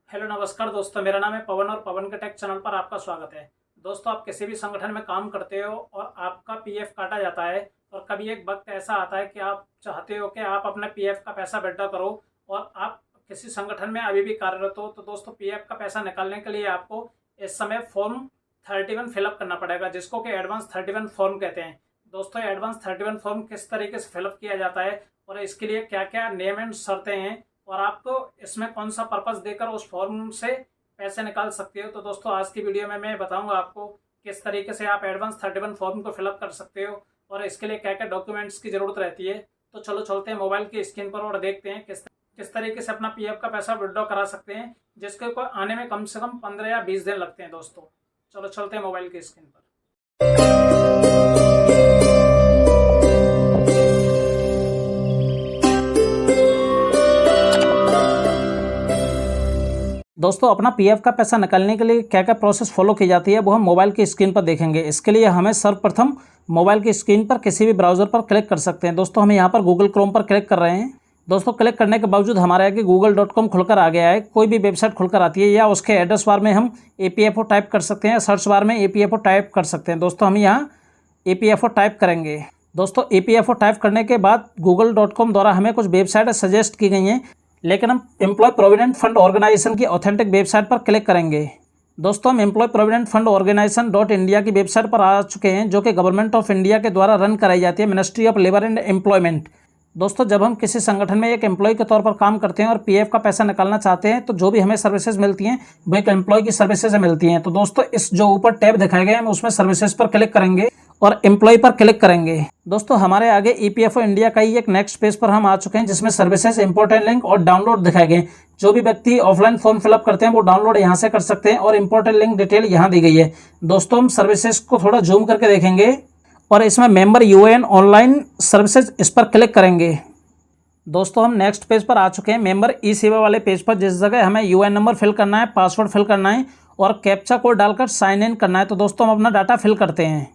Hello नमस्कार दोस्तों, मेरा नाम है पवन और पवन के टेक चैनल पर आपका स्वागत है। दोस्तों, आप किसी भी संगठन में काम करते हो और आपका पीएफ काटा जाता है और कभी एक वक्त ऐसा आता है कि आप चाहते हो कि आप अपने पीएफ का पैसा विड्रॉ करो और आप किसी संगठन में अभी भी कार्यरत हो, तो दोस्तों पीएफ का पैसा निकालने के लिए आपको इस समय फॉर्म 31 फिलअप करना पड़ेगा, जिसको कि एडवांस 31 फॉर्म कहते हैं। दोस्तों, एडवांस 31 फॉर्म किस तरीके से फिलअप किया जाता है और इसके लिए क्या क्या नियम एंड शर्तें हैं और आपको इसमें कौन सा पर्पस देकर उस फॉर्म से पैसे निकाल सकते हो, तो दोस्तों आज की वीडियो में मैं बताऊंगा आपको किस तरीके से आप एडवांस 31 फॉर्म को फिलअप कर सकते हो और इसके लिए क्या क्या डॉक्यूमेंट्स की ज़रूरत रहती है। तो चलो चलते हैं मोबाइल की स्क्रीन पर और देखते हैं किस तरीके से अपना पीएफ का पैसा विड्रॉ करा सकते हैं, जिसके को आने में कम से कम 15 या 20 दिन लगते हैं। दोस्तों चलो चलते हैं मोबाइल की स्क्रीन पर। दोस्तों, अपना पीएफ का पैसा निकालने के लिए क्या क्या प्रोसेस फॉलो की जाती है वो हम मोबाइल की स्क्रीन पर देखेंगे। इसके लिए हमें सर्वप्रथम मोबाइल की स्क्रीन पर किसी भी ब्राउज़र पर क्लिक कर सकते हैं। दोस्तों, हम यहाँ पर गूगल क्रोम पर क्लिक कर रहे हैं। दोस्तों, क्लिक करने के बावजूद हमारे आगे google.com खुलकर आ गया है। कोई भी वेबसाइट खुलकर आती है या उसके एड्रेस बार में हम APFO टाइप कर सकते हैं या सर्च बार में APFO टाइप कर सकते हैं। दोस्तों, हम यहाँ APFO टाइप करेंगे। दोस्तों, APFO टाइप करने के बाद google.com द्वारा हमें कुछ वेबसाइटें सजेस्ट की गई हैं, लेकिन हम एम्प्लॉय प्रोविडेंट फंड ऑर्गेनाइजेशन की ऑथेंटिक वेबसाइट पर क्लिक करेंगे। दोस्तों, हम employ provident fund organisation .India की वेबसाइट पर आ चुके हैं, जो कि गवर्नमेंट ऑफ इंडिया के द्वारा रन कराई जाती है, ministry of labour and employment. दोस्तों, जब हम किसी संगठन में एक एम्प्लॉय के तौर पर काम करते हैं और पीएफ का पैसा निकालना चाहते हैं, तो जो भी हमें सर्विसेज मिलती हैं वो एक एम्प्लॉय की सर्विसेज मिलती हैं। तो दोस्तों, इस जो ऊपर टैब दिखाए गए हैं हम उसमें सर्विसेज पर क्लिक करेंगे और एम्प्लॉय पर क्लिक करेंगे। दोस्तों, हमारे आगे EPFO इंडिया का ही एक नेक्स्ट पेज पर हम आ चुके हैं, जिसमें सर्विसेज, इंपॉर्टेंट लिंक और डाउनलोड दिखाए गए। जो भी व्यक्ति ऑफलाइन फॉर्म फिलअप करते हैं वो डाउनलोड यहाँ से कर सकते हैं और इंपॉर्टेंट लिंक डिटेल यहाँ दी गई है। दोस्तों, हम सर्विसेज को थोड़ा जूम करके देखेंगे और इसमें मेंबर UN ऑनलाइन सर्विसेज, इस पर क्लिक करेंगे। दोस्तों, हम नेक्स्ट पेज पर आ चुके हैं, मेंबर ई सेवा वाले पेज पर, जिस जगह हमें UN नंबर फिल करना है, पासवर्ड फिल करना है और कैप्चा कोड डालकर साइन इन करना है। तो दोस्तों, हम अपना डाटा फिल करते हैं।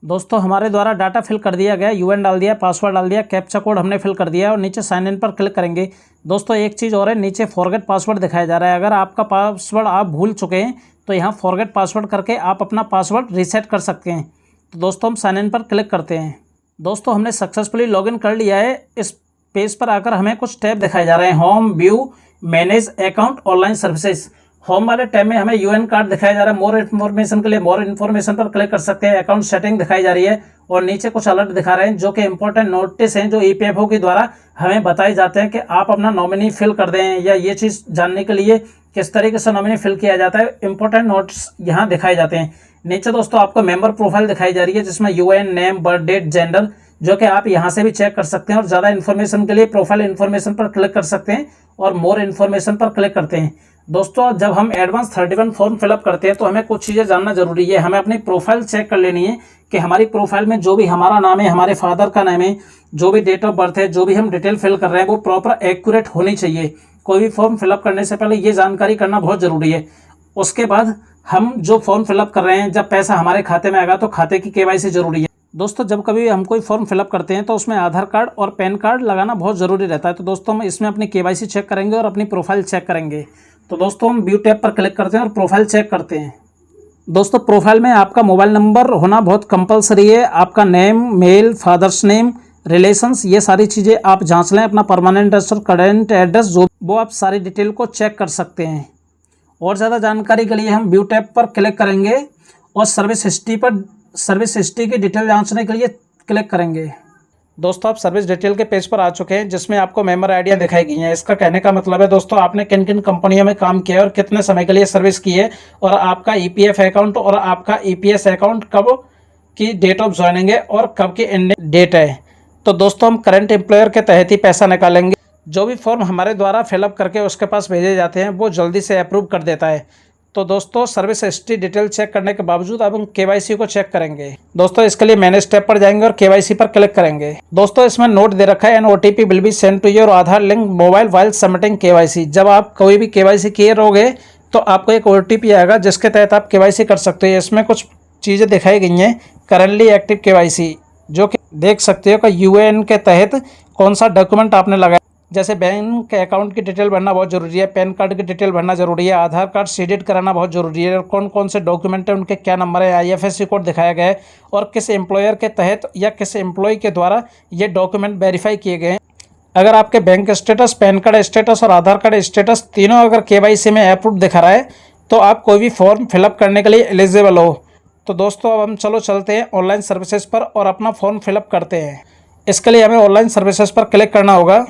दोस्तों, हमारे द्वारा डाटा फिल कर दिया गया, UN डाल दिया, पासवर्ड डाल दिया, कैप्चा कोड हमने फिल कर दिया और नीचे साइन इन पर क्लिक करेंगे। दोस्तों, एक चीज़ और है, नीचे फॉरगेट पासवर्ड दिखाया जा रहा है। अगर आपका पासवर्ड आप भूल चुके हैं तो यहाँ फॉरगेट पासवर्ड करके आप अपना पासवर्ड रीसेट कर सकते हैं। तो दोस्तों, हम साइन इन पर क्लिक करते हैं। दोस्तों, हमने सक्सेसफुली लॉगिन कर लिया है। इस पेज पर आकर हमें कुछ टैब दिखाए जा रहे हैं, home, view, manage account, online services. Home वाले टैब में हमें UN कार्ड दिखाया जा रहा है। मोर इन्फॉर्मेशन के लिए मोर इन्फॉर्मेशन पर क्लिक कर सकते हैं। अकाउंट सेटिंग दिखाई जा रही है और नीचे कुछ अलर्ट दिखा रहे हैं, जो कि इंपॉर्टेंट नोटिस हैं, जो EPFO के द्वारा हमें बताए जाते हैं कि आप अपना नॉमिनी फिल कर दें, या ये चीज़ जानने के लिए किस तरीके से नॉमिनी फिल किया जाता है, इंपॉर्टेंट नोट्स यहाँ दिखाए जाते हैं। नीचे दोस्तों आपको मेंबर प्रोफाइल दिखाई जा रही है, जिसमें UN, name, birth date, gender, जो कि आप यहाँ से भी चेक कर सकते हैं और ज़्यादा इन्फॉर्मेशन के लिए प्रोफाइल इन्फॉर्मेशन पर क्लिक कर सकते हैं और मोर इन्फॉर्मेशन पर क्लिक करते हैं। दोस्तों, जब हम एडवांस 31 फॉर्म फिलअप करते हैं तो हमें कुछ चीज़ें जानना जरूरी है। हमें अपनी प्रोफाइल चेक कर लेनी है कि हमारी प्रोफाइल में जो भी हमारा नाम है, हमारे फादर का नाम है, जो भी डेट ऑफ बर्थ है, जो भी हम डिटेल फिल कर रहे हैं वो प्रॉपर एक्यूरेट होनी चाहिए। कोई भी फॉर्म फिलअप करने से पहले ये जानकारी करना बहुत ज़रूरी है। उसके बाद हम जो फॉर्म फिलअप कर रहे हैं, जब पैसा हमारे खाते में आएगा तो खाते की KYC जरूरी है। दोस्तों, जब कभी हम कोई फॉर्म फिलअप करते हैं तो उसमें आधार कार्ड और पैन कार्ड लगाना बहुत ज़रूरी रहता है। तो दोस्तों, हम इसमें अपनी KYC चेक करेंगे और अपनी प्रोफाइल चेक करेंगे। तो दोस्तों, हम व्यू टैब पर क्लिक करते हैं और प्रोफाइल चेक करते हैं। दोस्तों, प्रोफाइल में आपका मोबाइल नंबर होना बहुत कंपलसरी है। आपका name, male, father's name, relations, ये सारी चीज़ें आप जांच लें। अपना परमानेंट एड्रेस और करेंट एड्रेस, जो वो आप सारी डिटेल को चेक कर सकते हैं। और ज़्यादा जानकारी के लिए हम व्यू टैब पर क्लिक करेंगे और सर्विस हिस्ट्री की डिटेल जांचने के लिए क्लिक करेंगे। दोस्तों, आप सर्विस डिटेल के पेज पर आ चुके हैं, जिसमें आपको मेंबर आइडिया दिखाई गई हैं। इसका कहने का मतलब है दोस्तों, आपने किन किन कंपनियों में काम किया है और कितने समय के लिए सर्विस की है, और आपका EPF अकाउंट और आपका EPS अकाउंट कब की डेट ऑफ ज्वाइनिंग है और कब की एंडिंग डेट है। तो दोस्तों, हम करंट एम्प्लॉयर के तहत ही पैसा निकालेंगे। जो भी फॉर्म हमारे द्वारा फिलअप करके उसके पास भेजे जाते हैं वो जल्दी से अप्रूव कर देता है। तो दोस्तों, सर्विस हिस्ट्री डिटेल चेक करने के बावजूद अब हम KYC को चेक करेंगे। दोस्तों, इसके लिए मैनेज टैब पर जाएंगे और KYC पर क्लिक करेंगे। दोस्तों, इसमें नोट दे रखा है, an OTP will be send to your Aadhaar link mobile while submitting KYC। जब आप कोई भी KYC किए रहोगे तो आपको एक OTP आएगा, जिसके तहत आप KYC कर सकते हैं। इसमें कुछ चीज़ें दिखाई गई हैं, करंटली एक्टिव KYC, जो कि देख सकते हो कि UN के तहत कौन सा डॉक्यूमेंट आपने लगाया। जैसे बैंक अकाउंट की डिटेल भरना बहुत ज़रूरी है, पैन कार्ड की डिटेल भरना ज़रूरी है, आधार कार्ड सीडेड कराना बहुत ज़रूरी है, कौन कौन से डॉक्यूमेंट है, उनके क्या नंबर है, आईएफएससी कोड दिखाया गया है और किस एम्प्लॉयर के तहत या किस एम्प्लॉय के द्वारा ये डॉक्यूमेंट वेरीफाई किए गए हैं। अगर आपके bank status, pan card status और आधार कार्ड स्टेटस तीनों अगर केवाईसी में अप्रूव दिखा रहा है तो आप कोई भी फॉर्म फिलअप करने के लिए एलिजिबल हो। तो दोस्तों अब हम चलो चलते हैं ऑनलाइन सर्विसेज पर और अपना फॉर्म फिलअप करते हैं। इसके लिए हमें ऑनलाइन सर्विसेज पर क्लिक करना होगा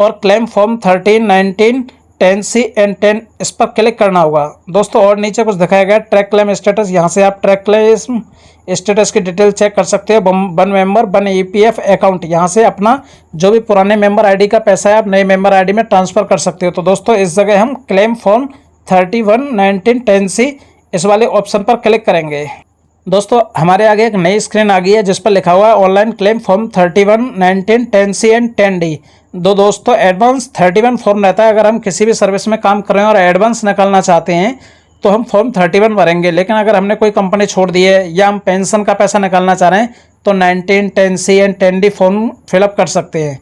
और क्लेम फॉर्म 13, 19, 10C एंड 10 इस पर क्लिक करना होगा दोस्तों। और नीचे कुछ दिखाया गया ट्रैक क्लेम स्टेटस, यहाँ से आप ट्रैक क्लेम स्टेटस की डिटेल चेक कर सकते हो। One member one EPF account, यहाँ से अपना जो भी पुराने मेंबर आईडी का पैसा है आप नए मेंबर आईडी में ट्रांसफ़र कर सकते हो। तो दोस्तों इस जगह हम क्लेम फॉर्म 31, 19, 10C इस वाले ऑप्शन पर क्लिक करेंगे। दोस्तों हमारे आगे एक नई स्क्रीन आ गई है जिस पर लिखा हुआ है online claim form 31, 19, 10C and 10D। दोस्तों एडवांस 31 फॉर्म रहता है। अगर हम किसी भी सर्विस में काम कर रहे हैं और एडवांस निकालना चाहते हैं तो हम फॉर्म 31 भरेंगे, लेकिन अगर हमने कोई कंपनी छोड़ दी है या हम पेंशन का पैसा निकालना चाह रहे हैं तो 19, 10C and 10D form fill up कर सकते हैं।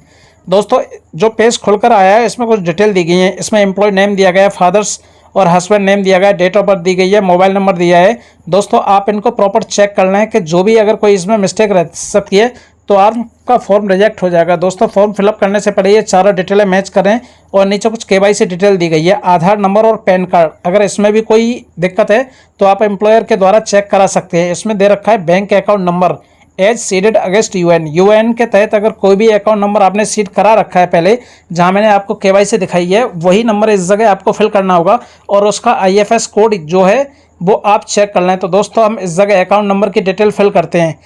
दोस्तों जो पेज खुलकर आया है इसमें कुछ डिटेल दी गई है। इसमें एम्प्लॉय नेम दिया गया है, फादर्स और हस्बैंड नेम दिया गया है, डेट ऑफ बर्थ दी गई है, मोबाइल नंबर दिया है। दोस्तों आप इनको प्रॉपर चेक कर लें कि जो भी अगर कोई इसमें मिस्टेक रह सकती है तो आपका फॉर्म रिजेक्ट हो जाएगा। दोस्तों फॉर्म फिलअप करने से पहले ये चारों डिटेलें मैच करें और नीचे कुछ KYC डिटेल दी गई है, आधार नंबर और पैन कार्ड। अगर इसमें भी कोई दिक्कत है तो आप एम्प्लॉयर के द्वारा चेक करा सकते हैं। इसमें दे रखा है bank account number as seeded against UN के तहत अगर कोई भी अकाउंट नंबर आपने सीड करा रखा है पहले, जहां मैंने आपको KYC दिखाई है वही नंबर इस जगह आपको फिल करना होगा और उसका IFS कोड जो है वो आप चेक कर लें। तो दोस्तों हम इस जगह अकाउंट नंबर की डिटेल फिल करते हैं।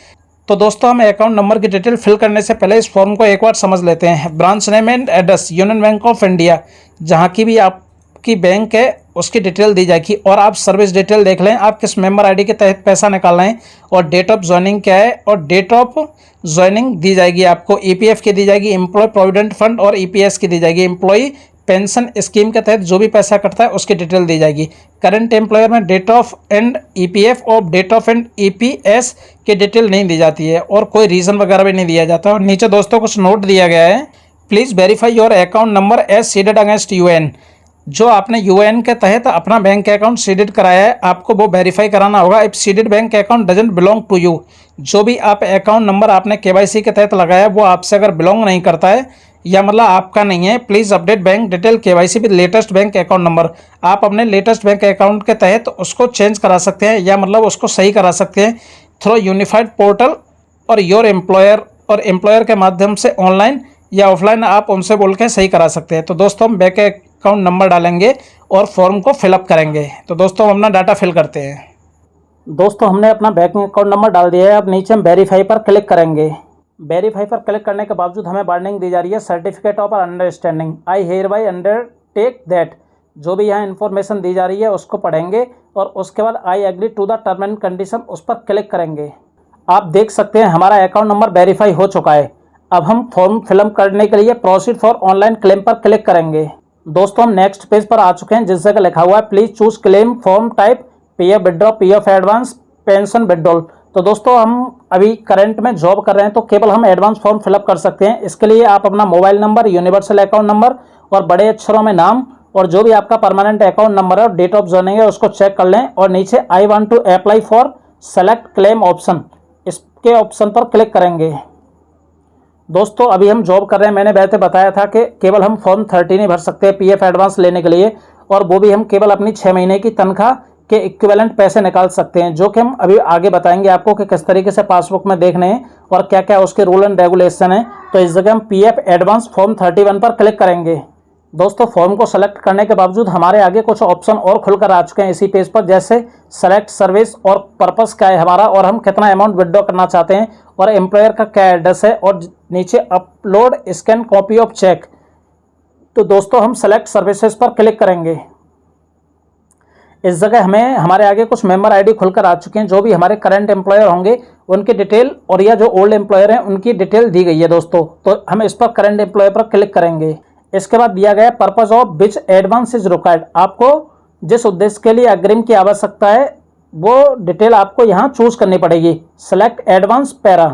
तो दोस्तों हम अकाउंट नंबर की डिटेल फिल करने से पहले इस फॉर्म को एक बार समझ लेते हैं। Branch name and address union bank of India, जहाँ की भी आपकी बैंक है उसकी डिटेल दी जाएगी और आप सर्विस डिटेल देख लें, आप किस मेंबर आईडी के तहत पैसा निकाल रहे हैं और डेट ऑफ ज्वाइनिंग क्या है और डेट ऑफ ज्वाइनिंग दी जाएगी आपको। EPF की दी जाएगी, एम्प्लॉय प्रोविडेंट फंड और EPS की दी जाएगी, एम्प्लॉय पेंशन स्कीम के तहत जो भी पैसा कटता है उसकी डिटेल दी जाएगी। करंट एम्प्लॉयर में डेट ऑफ एंड EPF और डेट ऑफ एंड EPS की डिटेल नहीं दी जाती है और कोई रीज़न वगैरह भी नहीं दिया जाता। और नीचे दोस्तों कुछ नोट दिया गया है, please verify your account number as seeded against UN. जो आपने यूएन के तहत अपना बैंक अकाउंट सीडेड कराया है आपको वो वेरीफाई कराना होगा। If seeded bank account doesn't belong to you, जो भी आप अकाउंट नंबर आपने KYC के तहत लगाया वो आपसे अगर बिलोंग नहीं करता है या मतलब आपका नहीं है, please update bank detail KYC with latest bank account number. आप अपने लेटेस्ट बैंक अकाउंट के तहत उसको चेंज करा सकते हैं या मतलब उसको सही करा सकते हैं थ्रू यूनिफाइड पोर्टल और योर एम्प्लॉयर के माध्यम से ऑनलाइन या ऑफलाइन आप उनसे बोल के सही करा सकते हैं। तो दोस्तों हम बैंक अकाउंट नंबर डालेंगे और फॉर्म को फिलअप करेंगे। तो दोस्तों हम अपना डाटा फिल करते हैं। दोस्तों हमने अपना बैंक अकाउंट नंबर डाल दिया है। अब नीचे हम वेरीफाई पर क्लिक करेंगे। वेरीफाई पर क्लिक करने के बावजूद हमें वार्निंग दी जा रही है, certificate of understanding, I hereby undertake that. जो भी यहाँ इन्फॉर्मेशन दी जा रही है उसको पढ़ेंगे और उसके बाद I agree to the term and condition उस पर क्लिक करेंगे। आप देख सकते हैं हमारा अकाउंट नंबर वेरीफाई हो चुका है। अब हम फॉर्म फिलअप करने के लिए प्रोसीड फॉर ऑनलाइन क्लेम पर क्लिक करेंगे। दोस्तों हम नेक्स्ट पेज पर आ चुके हैं जिस जगह लिखा हुआ है please choose claim form type PF withdraw, PF advance, pension withdrawal. तो दोस्तों हम अभी करंट में जॉब कर रहे हैं तो केवल हम एडवांस फॉर्म फिलअप कर सकते हैं। इसके लिए आप अपना mobile number, universal account number और बड़े अक्षरों में नाम और जो भी आपका परमानेंट अकाउंट नंबर है और डेट ऑफ ज्वाइनिंग है उसको चेक कर लें और नीचे I want to apply for select claim option, इसके ऑप्शन पर क्लिक करेंगे। दोस्तों अभी हम जॉब कर रहे हैं, मैंने वैसे बताया था कि केवल हम फॉर्म 13 ही भर सकते हैं PF एडवांस लेने के लिए और वो भी हम केवल अपनी 6 महीने की तनख्वाह के इक्विवेलेंट पैसे निकाल सकते हैं, जो कि हम अभी आगे बताएंगे आपको कि किस तरीके से पासबुक में देखने हैं और क्या क्या उसके रूल एंड रेगुलेशन है। तो इस जगह हम PF एडवांस फॉर्म 31 पर क्लिक करेंगे। दोस्तों फॉर्म को सेलेक्ट करने के बावजूद हमारे आगे कुछ ऑप्शन और खुलकर आ चुके हैं इसी पेज पर, जैसे सेलेक्ट सर्विस और पर्पस क्या है हमारा और हम कितना अमाउंट विड्रॉ करना चाहते हैं और एम्प्लॉयर का क्या एड्रेस है और नीचे upload scan copy of cheque. तो दोस्तों हम सेलेक्ट सर्विसेज पर क्लिक करेंगे। इस जगह हमें हमारे आगे कुछ मेंबर आईडी खुलकर आ चुके हैं, जो भी हमारे करंट एम्प्लॉयर होंगे उनकी डिटेल और या जो ओल्ड एम्प्लॉयर हैं उनकी डिटेल दी गई है दोस्तों। तो हम इस पर करंट एम्प्लॉयर पर क्लिक करेंगे। इसके बाद दिया गया purpose of which advance is required, आपको जिस उद्देश्य के लिए अग्रिम की आवश्यकता है वो डिटेल आपको यहाँ चूज करनी पड़ेगी। Select advance para.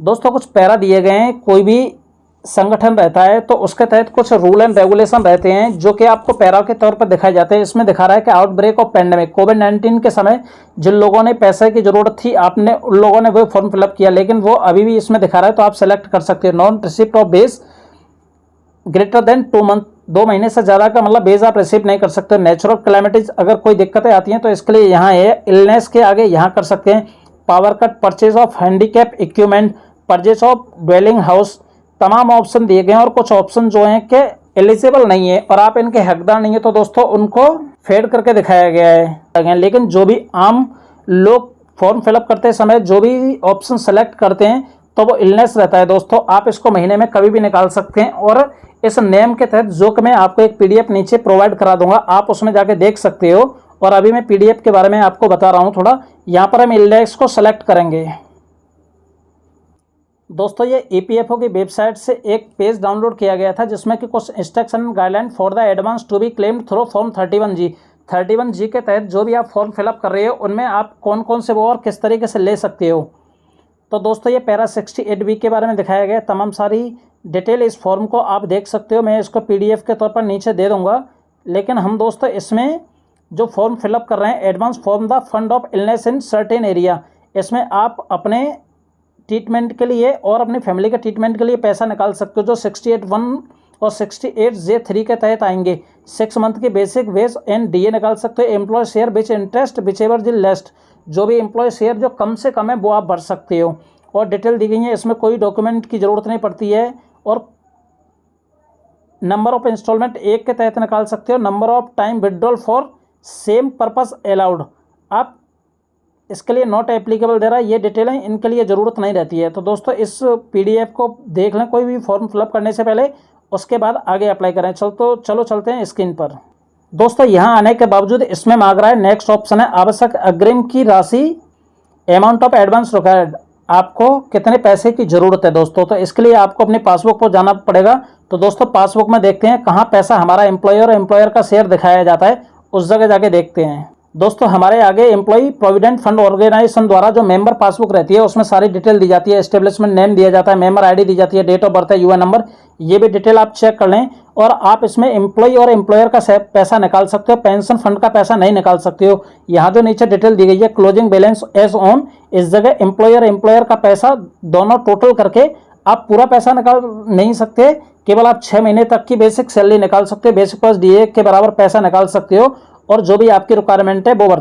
दोस्तों कुछ पैरा दिए गए हैं, कोई भी संगठन रहता है तो उसके तहत कुछ रूल एंड रेगुलेशन रहते हैं जो कि आपको पैरा के तौर पर दिखाए जाते हैं। इसमें दिखा रहा है कि आउटब्रेक ऑफ पेंडेमिक कोविड-19 के समय जिन लोगों ने पैसे की जरूरत थी आपने उन लोगों ने वो फॉर्म फिलअप किया, लेकिन वो अभी भी इसमें दिखा रहा है तो आप सेलेक्ट कर सकते हो। Non receipt of base greater than 2 month, 2 महीने से ज़्यादा का मतलब बेस आप रिसीव नहीं कर सकते। नेचुरल कैलेमिटीज अगर कोई दिक्कतें आती हैं तो इसके लिए यहाँ है। इलनेस के आगे यहाँ कर सकते हैं। Power cut, purchase of handicap equipment, purchase of dwelling house, तमाम ऑप्शन दिए गए हैं और कुछ ऑप्शन जो हैं कि एलिजिबल नहीं है और आप इनके हकदार नहीं है तो दोस्तों उनको फेड करके दिखाया गया है। लेकिन जो भी आम लोग फॉर्म फिलअप करते समय जो भी ऑप्शन सेलेक्ट करते हैं तो वो इलनेस रहता है दोस्तों। आप इसको महीने में कभी भी निकाल सकते हैं और इस नेम के तहत जो कि मैं आपको एक पीडीएफ नीचे प्रोवाइड करा दूंगा, आप उसमें जाके देख सकते हो। और अभी मैं पीडीएफ के बारे में आपको बता रहा हूँ थोड़ा। यहाँ पर हम इलनेस को सेलेक्ट करेंगे। दोस्तों ये ईपीएफओ की वेबसाइट से एक पेज डाउनलोड किया गया था जिसमें कि कुछ instruction guideline for the advance to be claimed through form 31G। 31G के तहत जो भी आप फॉर्म फिलअप कर रहे हो उनमें आप कौन कौन से वो और किस तरीके से ले सकते हो। तो दोस्तों ये पैरा 68B के बारे में दिखाया गया। तमाम सारी डिटेल इस फॉर्म को आप देख सकते हो। मैं इसको पीडीएफ के तौर पर नीचे दे दूंगा। लेकिन हम दोस्तों इसमें जो फॉर्म फिलअप कर रहे हैं advance form the fund of illness in certain area, इसमें आप अपने ट्रीटमेंट के लिए और अपनी फैमिली के ट्रीटमेंट के लिए पैसा निकाल सकते हो जो 68(1) और 68J(3) के तहत आएंगे। 6 मंथ की बेसिक वेज एंड डीए निकाल सकते हो। Employ share which interest whichever the least, जो भी एम्प्लॉय शेयर जो कम से कम है वो आप भर सकते हो और डिटेल दी गई है। इसमें कोई डॉक्यूमेंट की ज़रूरत नहीं पड़ती है। और नंबर ऑफ इंस्टॉलमेंट 1 के तहत निकाल सकते हो। Number of time withdrawal for same purpose allowed, आप इसके लिए नॉट एप्लीकेबल दे रहा है। ये डिटेलें इनके लिए ज़रूरत नहीं रहती है। तो दोस्तों इस पीडीएफ को देख लें कोई भी फॉर्म फिलअप करने से पहले, उसके बाद आगे अप्लाई करें। चलो चलते हैं स्क्रीन पर। दोस्तों यहाँ आने के बावजूद इसमें मांग रहा है, नेक्स्ट ऑप्शन है आवश्यक अग्रिम की राशि, अमाउंट ऑफ एडवांस रिक्वायर्ड, आपको कितने पैसे की ज़रूरत है दोस्तों। तो इसके लिए आपको अपनी पासबुक पर जाना पड़ेगा। तो दोस्तों पासबुक में देखते हैं कहाँ पैसा हमारा एम्प्लॉयर का शेयर दिखाया जाता है, उस जगह जाके देखते हैं। दोस्तों हमारे आगे एम्प्लॉई प्रोविडेंट फंड ऑर्गेनाइजेशन द्वारा जो मेंबर पासबुक रहती है उसमें सारी डिटेल दी जाती है। एस्टेब्लिशमेंट नेम दिया जाता है, मेंबर आईडी दी जाती है, डेट ऑफ बर्थ है, यूएन नंबर, ये भी डिटेल आप चेक कर लें। और आप इसमें एम्प्लॉई और एम्प्लॉयर का पैसा निकाल सकते हो, पेंशन फंड का पैसा नहीं निकाल सकते हो। यहाँ जो नीचे डिटेल दी गई है क्लोजिंग बैलेंस एज ऑन, इस जगह एम्प्लॉयर का पैसा दोनों टोटल करके आप पूरा पैसा निकाल नहीं सकते, केवल आप 6 महीने तक की बेसिक सैलरी निकाल सकते हो। बेसिक प्लस डीए के बराबर पैसा निकाल सकते हो और जो भी आपकी रिक्वायरमेंट है वो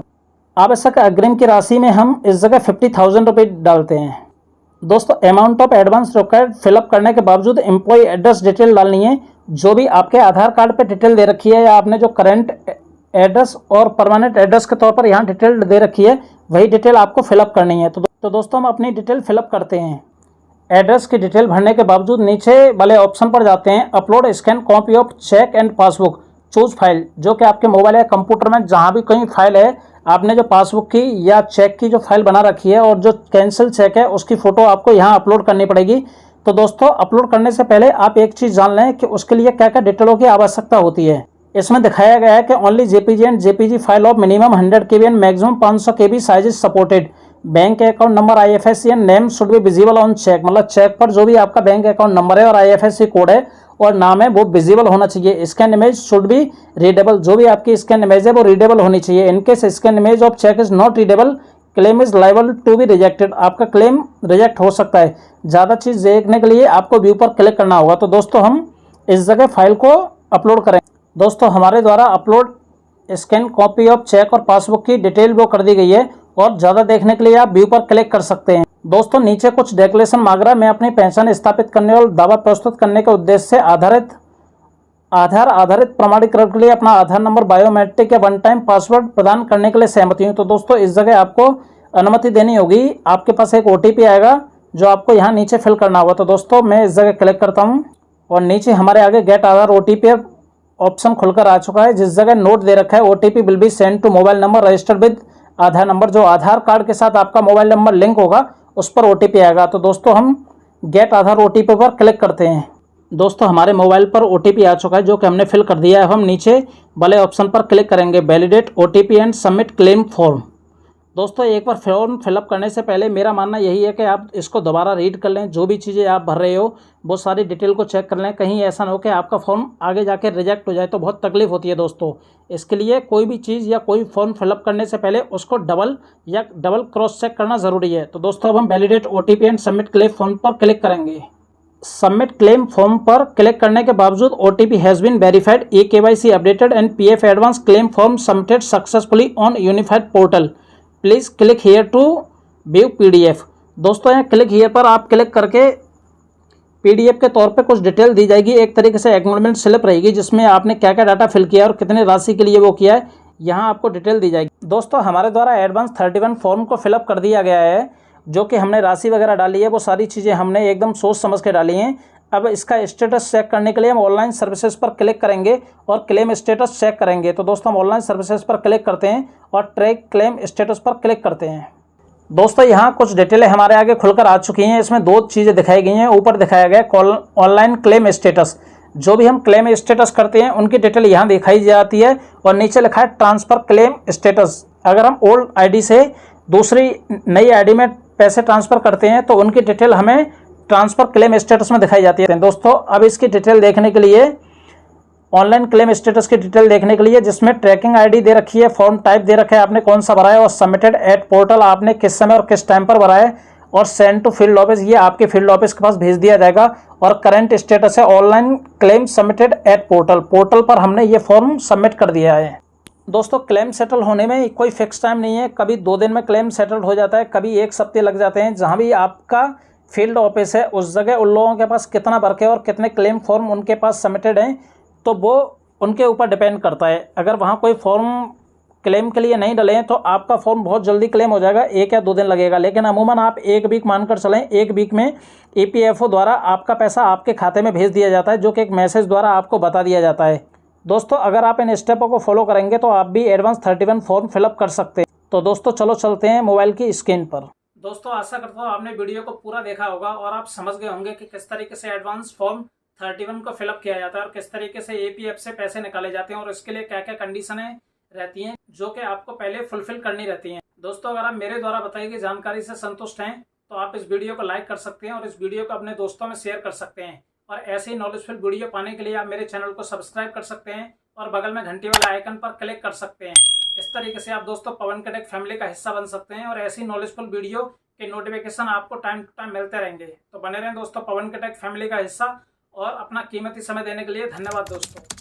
आवश्यक अग्रिम की राशि में हम इस जगह 50,000 रुपये डालते हैं। दोस्तों amount of advance required fill up करने के बावजूद एम्प्लॉय एड्रेस डिटेल डालनी है, जो भी आपके आधार कार्ड पे डिटेल दे रखी है या आपने जो करंट एड्रेस और परमानेंट एड्रेस के तौर पर यहाँ डिटेल दे रखी है वही डिटेल आपको फिलअप करनी है। तो दोस्तों हम अपनी डिटेल फिलअप करते हैं। एड्रेस की डिटेल भरने के बावजूद नीचे वाले ऑप्शन पर जाते हैं, upload scan copy of cheque and passbook, choose file, जो कि आपके मोबाइल या कंप्यूटर में जहाँ भी कहीं फाइल है, आपने जो पासबुक की या चेक की जो फाइल बना रखी है और जो कैंसिल चेक है उसकी फ़ोटो आपको यहाँ अपलोड करनी पड़ेगी। तो दोस्तों अपलोड करने से पहले आप एक चीज़ जान लें कि उसके लिए क्या क्या डिटेलों की आवश्यकता होती है। इसमें दिखाया गया है कि only JPG and JPG file of minimum 100 KB and maximum 500 KB size is supported. Bank account number IFSC and name should be visible on cheque, मतलब चेक पर जो भी आपका बैंक अकाउंट नंबर है और IFSC कोड है और नाम है वो विजिबल होना चाहिए। Scan image should be readable, जो भी आपकी स्कैन इमेज है वो रीडेबल होनी चाहिए। In case scan image of cheque is not readable, claim is liable to be rejected, आपका क्लेम रिजेक्ट हो सकता है। ज़्यादा चीज़ देखने के लिए आपको व्यू पर क्लिक करना होगा। तो दोस्तों हम इस जगह फाइल को अपलोड करें। दोस्तों हमारे द्वारा upload scan copy of cheque और पासबुक की डिटेल वो कर दी गई है और ज़्यादा देखने के लिए आप व्यू पर क्लिक कर सकते हैं। दोस्तों नीचे कुछ डिक्लेरेशन मांग रहा है। मैं अपनी पहचान स्थापित करने और दावा प्रस्तुत करने के उद्देश्य से आधार आधारित प्रमाणीकरण के लिए अपना आधार नंबर, बायोमेट्रिक या वन टाइम पासवर्ड प्रदान करने के लिए सहमति हूँ। तो दोस्तों इस जगह आपको अनुमति देनी होगी। आपके पास एक OTP आएगा जो आपको यहाँ नीचे फिल करना होगा। तो दोस्तों मैं इस जगह क्लिक करता हूँ और नीचे हमारे आगे गेट आधार OTP ऑप्शन खुलकर आ चुका है, जिस जगह नोट दे रखा है OTP will be send to mobile number registered with Aadhaar number. जो आधार कार्ड के साथ आपका मोबाइल नंबर लिंक होगा उस पर OTP आएगा। तो दोस्तों हम गेट आधार OTP पर क्लिक करते हैं। दोस्तों हमारे मोबाइल पर OTP आ चुका है जो कि हमने फिल कर दिया है। हम नीचे वाले ऑप्शन पर क्लिक करेंगे, validate OTP and submit claim form. दोस्तों एक बार फॉर्म फिलअप करने से पहले मेरा मानना यही है कि आप इसको दोबारा रीड कर लें, जो भी चीज़ें आप भर रहे हो वो सारी डिटेल को चेक कर लें, कहीं ऐसा ना हो कि आपका फॉर्म आगे जाके रिजेक्ट हो जाए तो बहुत तकलीफ होती है दोस्तों। इसके लिए कोई भी चीज़ या कोई फॉर्म फिलअप करने से पहले उसको डबल क्रॉस चेक करना ज़रूरी है। तो दोस्तों अब हम validate OTP and submit claim form पर क्लिक करेंगे। सबमिट क्लेम फॉर्म पर क्लिक करने के बावजूद OTP has been verified, KYC updated and PF advance claim form submitted successfully on unified portal, please click here to view PDF। दोस्तों यहाँ click here पर आप क्लिक करके PDF के तौर पे कुछ डिटेल दी जाएगी, एक तरीके से एक्नॉलेजमेंट स्लिप रहेगी जिसमें आपने क्या क्या डाटा फिल किया और कितने राशि के लिए वो किया है, यहाँ आपको डिटेल दी जाएगी। दोस्तों हमारे द्वारा एडवांस 31 फॉर्म को फिलअप कर दिया गया है, जो कि हमने राशि वगैरह डाली है वो सारी चीज़ें हमने एकदम सोच समझ के डाली हैं। अब इसका स्टेटस चेक करने के लिए हम ऑनलाइन सर्विसेज पर क्लिक करेंगे और क्लेम स्टेटस चेक करेंगे। तो दोस्तों हम ऑनलाइन सर्विसेज पर क्लिक करते हैं और ट्रैक क्लेम स्टेटस पर क्लिक करते हैं। दोस्तों यहाँ कुछ डिटेलें हमारे आगे खुलकर आ चुकी हैं। इसमें दो चीज़ें दिखाई गई हैं। ऊपर दिखाया गया ऑनलाइन क्लेम स्टेटस, जो भी हम क्लेम स्टेटस करते हैं उनकी डिटेल यहाँ दिखाई जाती है और नीचे लिखा है ट्रांसफ़र क्लेम स्टेटस। अगर हम ओल्ड आईडी से दूसरी नई आईडी में पैसे ट्रांसफ़र करते हैं तो उनकी डिटेल हमें ट्रांसफ़र क्लेम स्टेटस में दिखाई जाती है। दोस्तों अब इसकी डिटेल देखने के लिए, ऑनलाइन क्लेम स्टेटस की डिटेल देखने के लिए, जिसमें ट्रैकिंग आईडी दे रखी है, फॉर्म टाइप दे रखा है आपने कौन सा भरा है, और सबमिटेड एट पोर्टल आपने किस समय और किस टाइम पर भरा है, और सेंड टू फील्ड ऑफिस ये आपके फील्ड ऑफिस के पास भेज दिया जाएगा। और करंट स्टेटस है online claim submitted at portal, portal पर हमने ये फॉर्म सबमिट कर दिया है। दोस्तों क्लेम सेटल होने में कोई फिक्स टाइम नहीं है, कभी 2 दिन में क्लेम सेटल हो जाता है, कभी 1 हफ्ते लग जाते हैं। जहाँ भी आपका फील्ड ऑफिस है उस जगह उन लोगों के पास कितना वर्क है और कितने क्लेम फॉर्म उनके पास सबमिटेड हैं, तो वो उनके ऊपर डिपेंड करता है। अगर वहाँ कोई फॉर्म क्लेम के लिए नहीं डले हैं तो आपका फॉर्म बहुत जल्दी क्लेम हो जाएगा, 1 या 2 दिन लगेगा। लेकिन अमूमन आप 1 वीक मानकर चलें, 1 वीक में EPFO द्वारा आपका पैसा आपके खाते में भेज दिया जाता है, जो कि एक मैसेज द्वारा आपको बता दिया जाता है। दोस्तों अगर आप इन स्टेपों को फॉलो करेंगे तो आप भी एडवांस 31 फॉर्म फिलअप कर सकते हैं। तो दोस्तों चलो चलते हैं मोबाइल की स्क्रीन पर। दोस्तों आशा करता हूँ आपने वीडियो को पूरा देखा होगा और आप समझ गए होंगे कि किस तरीके से एडवांस फॉर्म 31 को फिलअप किया जाता है और किस तरीके से APF से पैसे निकाले जाते हैं और इसके लिए क्या क्या कंडीशनें रहती हैं जो कि आपको पहले फुलफिल करनी रहती हैं। दोस्तों अगर आप मेरे द्वारा बताई गई जानकारी से संतुष्ट हैं तो आप इस वीडियो को लाइक कर सकते हैं और इस वीडियो को अपने दोस्तों में शेयर कर सकते हैं। और ऐसे ही नॉलेजफुल वीडियो पाने के लिए आप मेरे चैनल को सब्सक्राइब कर सकते हैं और बगल में घंटी वाले आइकन पर क्लिक कर सकते हैं। इस तरीके से आप दोस्तों पवन के टेक फैमिली का हिस्सा बन सकते हैं और ऐसी नॉलेजफुल वीडियो के नोटिफिकेशन आपको टाइम टू टाइम मिलते रहेंगे। तो बने रहें दोस्तों पवन के टेक फैमिली का हिस्सा और अपना कीमती समय देने के लिए धन्यवाद दोस्तों।